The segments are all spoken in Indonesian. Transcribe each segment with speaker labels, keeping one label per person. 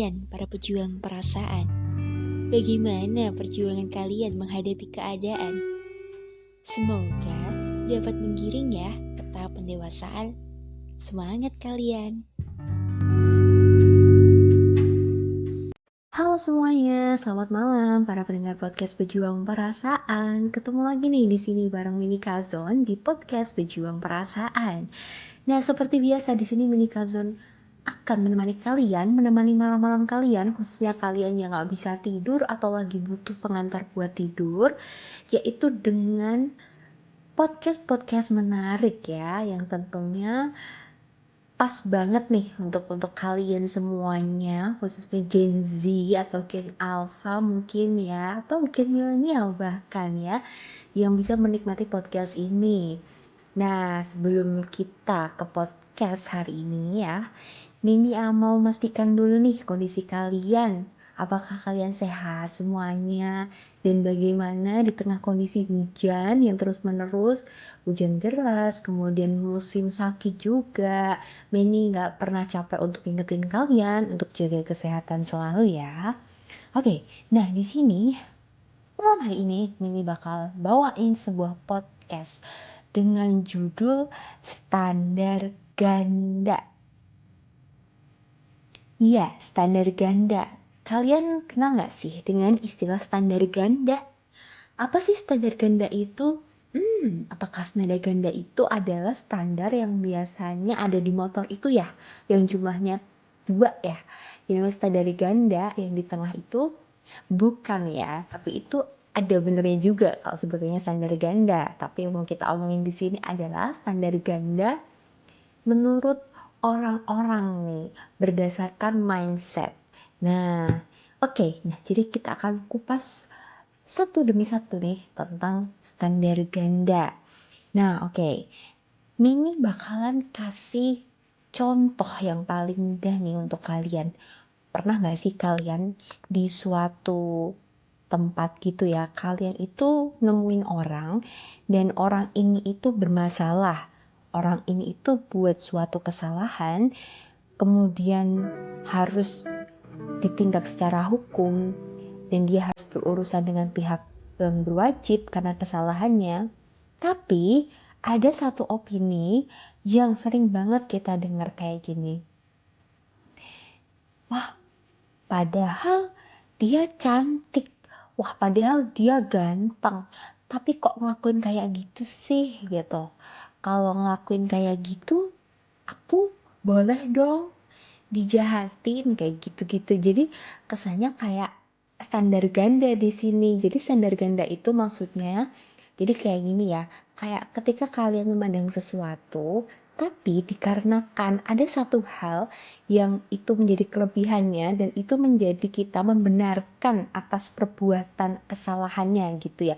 Speaker 1: kalian, para pejuang perasaan? Bagaimana perjuangan kalian menghadapi keadaan? Semoga dapat menggiring ya ke tahap pendewasaan. Semangat kalian!
Speaker 2: Halo semuanya, selamat malam para pendengar podcast Pejuang Perasaan. Ketemu lagi nih di sini bareng Mini Kazon di podcast Pejuang Perasaan. Nah, seperti biasa di sini Mini Kazon akan menemani kalian, menemani malam-malam kalian, khususnya kalian yang gak bisa tidur atau lagi butuh pengantar buat tidur, yaitu dengan podcast-podcast menarik ya, yang tentunya pas banget nih untuk kalian semuanya, khususnya Gen Z atau Gen Alpha mungkin ya, atau mungkin milenial bahkan ya, yang bisa menikmati podcast ini. Nah, sebelum kita ke podcast hari ini ya, Mini mau memastikan dulu nih kondisi kalian. Apakah kalian sehat semuanya? Dan bagaimana di tengah kondisi hujan yang terus-menerus, hujan deras, kemudian musim sakit juga. Mini gak pernah capek untuk ingetin kalian untuk jaga kesehatan selalu ya. Oke, nah di sini malam hari ini Mini bakal bawain sebuah podcast dengan judul Standar Ganda. Iya, standar ganda. Kalian kenal gak sih dengan istilah standar ganda? Apa sih standar ganda itu? Apakah standar ganda itu adalah standar yang biasanya ada di motor itu ya? Yang jumlahnya 2 ya? Yang standar ganda yang di tengah itu bukan ya, tapi itu ada benernya juga kalau sebetulnya standar ganda. Tapi yang mau kita omongin di sini adalah standar ganda menurut orang-orang nih berdasarkan mindset. Nah, oke. Nah, jadi kita akan kupas satu demi satu nih tentang standar ganda. Nah, oke. Mini bakalan kasih contoh yang paling mudah nih untuk kalian. Pernah gak sih kalian di suatu tempat gitu ya, kalian itu nemuin orang dan orang ini itu bermasalah. Orang ini itu buat suatu kesalahan, kemudian harus ditindak secara hukum dan dia harus berurusan dengan pihak yang berwajib karena kesalahannya. Tapi ada satu opini yang sering banget kita dengar kayak gini. Wah, padahal dia cantik. Wah, padahal dia ganteng. Tapi kok ngelakuin kayak gitu sih gitu. Kalau ngelakuin kayak gitu, aku boleh dong dijahatin kayak gitu-gitu. Jadi kesannya kayak standar ganda di sini. Jadi standar ganda itu maksudnya jadi kayak gini ya. Kayak ketika kalian memandang sesuatu tapi dikarenakan ada satu hal yang itu menjadi kelebihannya dan itu menjadi kita membenarkan atas perbuatan kesalahannya gitu ya.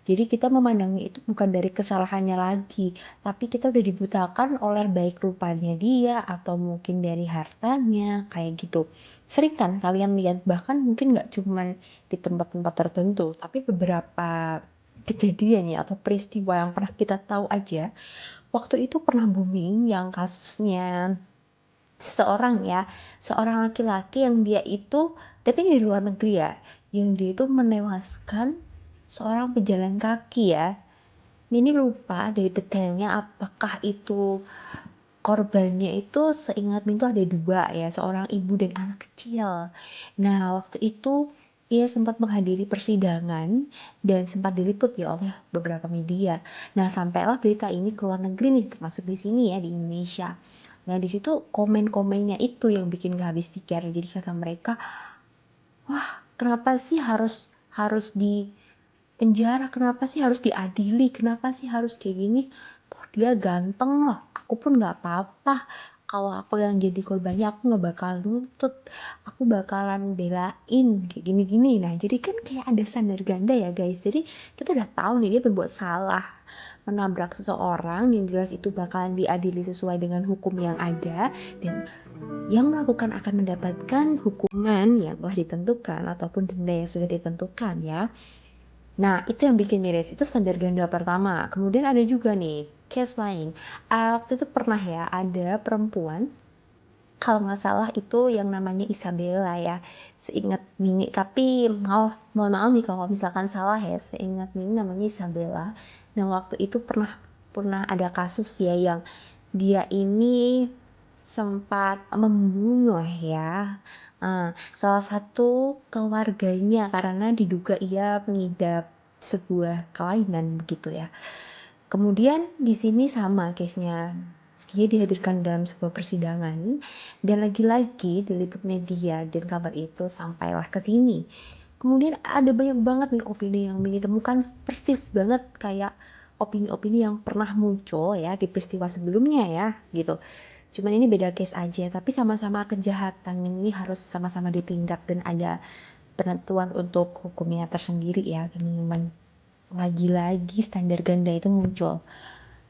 Speaker 2: Jadi kita memandangnya itu bukan dari kesalahannya lagi, tapi kita udah dibutakan oleh baik rupanya dia atau mungkin dari hartanya kayak gitu. Sering kan kalian lihat, bahkan mungkin gak cuman di tempat-tempat tertentu, tapi beberapa kejadian ya atau peristiwa yang pernah kita tahu aja. Waktu itu pernah booming yang kasusnya seorang laki-laki yang dia itu, tapi di luar negeri ya, yang dia itu menewaskan seorang pejalan kaki ya. Ini lupa dari detailnya apakah itu korbannya itu seingat itu ada 2 ya, seorang ibu dan anak kecil. Nah, waktu itu ia sempat menghadiri persidangan dan sempat diliput ya oleh beberapa media. Nah, sampailah berita ini ke luar negeri nih, termasuk di sini ya di Indonesia. Nah, di situ komen-komennya itu yang bikin gak habis pikir. Jadi kata mereka, wah, kenapa sih harus di penjara, kenapa sih harus diadili, kenapa sih harus kayak gini, toh dia ganteng loh, aku pun gak apa-apa, kalau aku yang jadi korbannya aku gak bakal nuntut, aku bakalan belain kayak gini-gini. Nah, jadi kan kayak ada standar ganda ya guys. Jadi kita udah tahu nih dia berbuat salah, menabrak seseorang, yang jelas itu bakalan diadili sesuai dengan hukum yang ada, dan yang melakukan akan mendapatkan hukuman yang telah ditentukan ataupun denda yang sudah ditentukan ya. Nah, itu yang bikin miris, itu standar ganda pertama. Kemudian ada juga nih case lain. Waktu itu pernah ya ada perempuan Kalau nggak salah itu yang namanya Isabella ya, seingat Mini. Tapi mohon maaf nih kalau misalkan salah ya, seingat Mini namanya Isabella. Nah waktu itu pernah ada kasus ya yang dia ini sempat membunuh ya salah satu keluarganya karena diduga ia mengidap sebuah kelainan begitu ya. Kemudian di sini sama case-nya. Dia dihadirkan dalam sebuah persidangan dan lagi-lagi diliput media dan kabar itu sampailah ke sini. Kemudian ada banyak banget nih opini yang ditemukan persis banget kayak opini-opini yang pernah muncul ya di peristiwa sebelumnya ya gitu. Cuman ini beda case aja, tapi sama-sama kejahatan ini harus sama-sama ditindak dan ada penentuan untuk hukumnya tersendiri ya teman-teman. Lagi-lagi standar ganda itu muncul.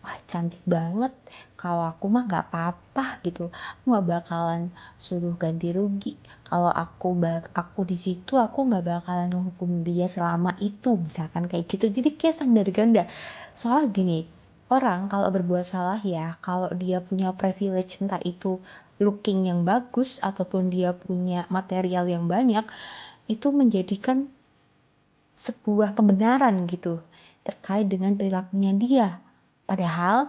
Speaker 2: Wah cantik banget, kalau aku mah gak apa-apa gitu, aku gak bakalan suruh ganti rugi. Kalau aku di situ aku gak bakalan hukum dia selama itu, misalkan kayak gitu. Jadi kayak standar ganda. Soal gini, orang kalau berbuat salah ya, kalau dia punya privilege entah itu looking yang bagus ataupun dia punya material yang banyak, itu menjadikan sebuah pembenaran gitu terkait dengan perilakunya dia. Padahal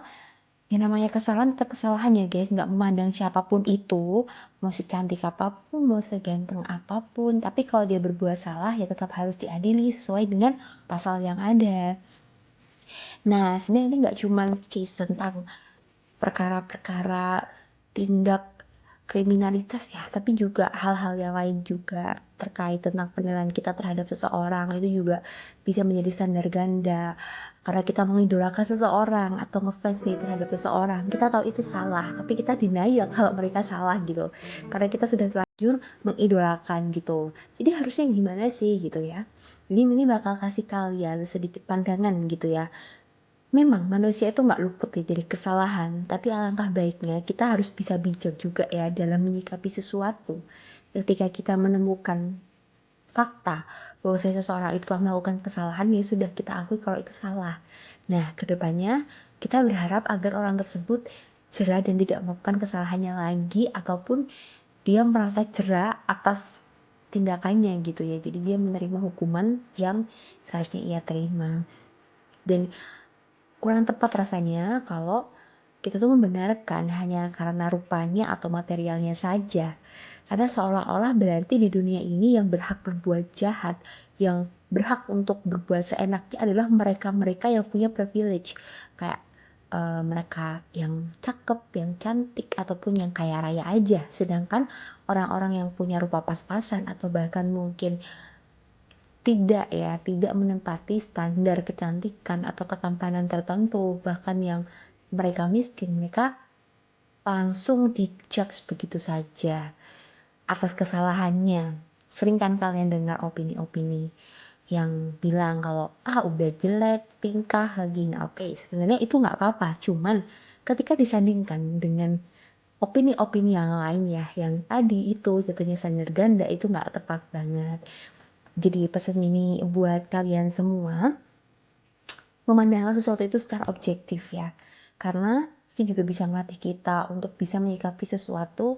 Speaker 2: yang namanya kesalahan tetap kesalahan ya guys, nggak memandang siapapun itu, mau secantik apapun, mau seganteng apapun, tapi kalau dia berbuat salah ya tetap harus diadili sesuai dengan pasal yang ada. Nah sebenarnya ini nggak cuma case tentang perkara-perkara tindak kriminalitas ya, tapi juga hal-hal yang lain juga terkait tentang penilaian kita terhadap seseorang itu juga bisa menjadi standar ganda. Karena kita mengidolakan seseorang atau ngefans nih terhadap seseorang, kita tahu itu salah, tapi kita denial kalau mereka salah gitu. Karena kita sudah terlanjur mengidolakan gitu. Jadi harusnya gimana sih gitu ya. Ini bakal kasih kalian sedikit pandangan gitu ya. Memang manusia itu nggak luput ya dari kesalahan, tapi alangkah baiknya kita harus bisa bijak juga ya dalam menyikapi sesuatu. Ketika kita menemukan fakta bahwa seseorang itu telah melakukan kesalahan, ya sudah kita akui kalau itu salah. Nah, kedepannya kita berharap agar orang tersebut jera dan tidak melakukan kesalahannya lagi, ataupun dia merasa jera atas tindakannya gitu ya. Jadi dia menerima hukuman yang seharusnya ia terima. Dan kurang tepat rasanya kalau kita tuh membenarkan hanya karena rupanya atau materialnya saja. Karena seolah-olah berarti di dunia ini yang berhak berbuat jahat, yang berhak untuk berbuat seenaknya adalah mereka-mereka yang punya privilege. Kayak mereka yang cakep, yang cantik, ataupun yang kaya raya aja. Sedangkan orang-orang yang punya rupa pas-pasan atau bahkan mungkin tidak menempati standar kecantikan atau ketampanan tertentu, bahkan yang mereka miskin, mereka langsung dijudge begitu saja atas kesalahannya. Sering kan kalian dengar opini-opini yang bilang kalau udah jelek tingkah lagi. Nah oke, sebenarnya itu nggak apa-apa, cuman ketika disandingkan dengan opini-opini yang lain ya, yang tadi itu jatuhnya standar ganda, itu nggak tepat banget. Jadi pesan ini buat kalian semua, memandanglah sesuatu itu secara objektif ya. Karena itu juga bisa melatih kita untuk bisa menyikapi sesuatu,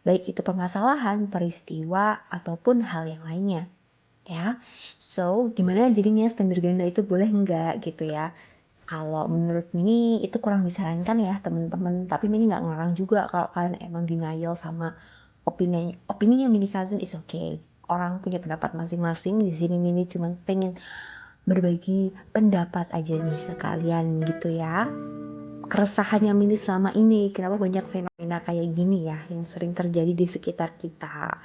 Speaker 2: baik itu permasalahan, peristiwa, ataupun hal yang lainnya. Ya, so gimana jadinya standar ganda itu boleh enggak gitu ya. Kalau menurut Mini itu kurang disarankan ya teman-teman, tapi Mini nggak ngelarang juga kalau kalian emang denial sama opininya Mini Cousin is okay. Orang punya pendapat masing-masing. Di sini Mini cuma pengen berbagi pendapat aja nih ke kalian gitu ya. Keresahannya Mini selama ini, kenapa banyak fenomena kayak gini ya yang sering terjadi di sekitar kita.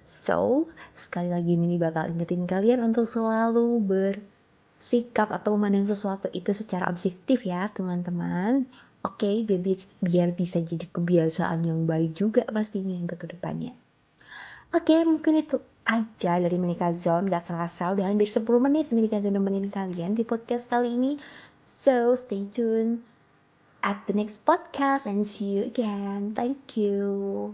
Speaker 2: So, sekali lagi Mini bakal ingetin kalian untuk selalu bersikap atau memandang sesuatu itu secara objektif ya teman-teman. Oke, biar bisa jadi kebiasaan yang baik juga pastinya untuk kedepannya. Oke, mungkin itu aja dari Menika Zone. Gak kerasa udah hampir 10 menit Menika Zone nemenin kalian di podcast kali ini. So, stay tuned at the next podcast and see you again. Thank you.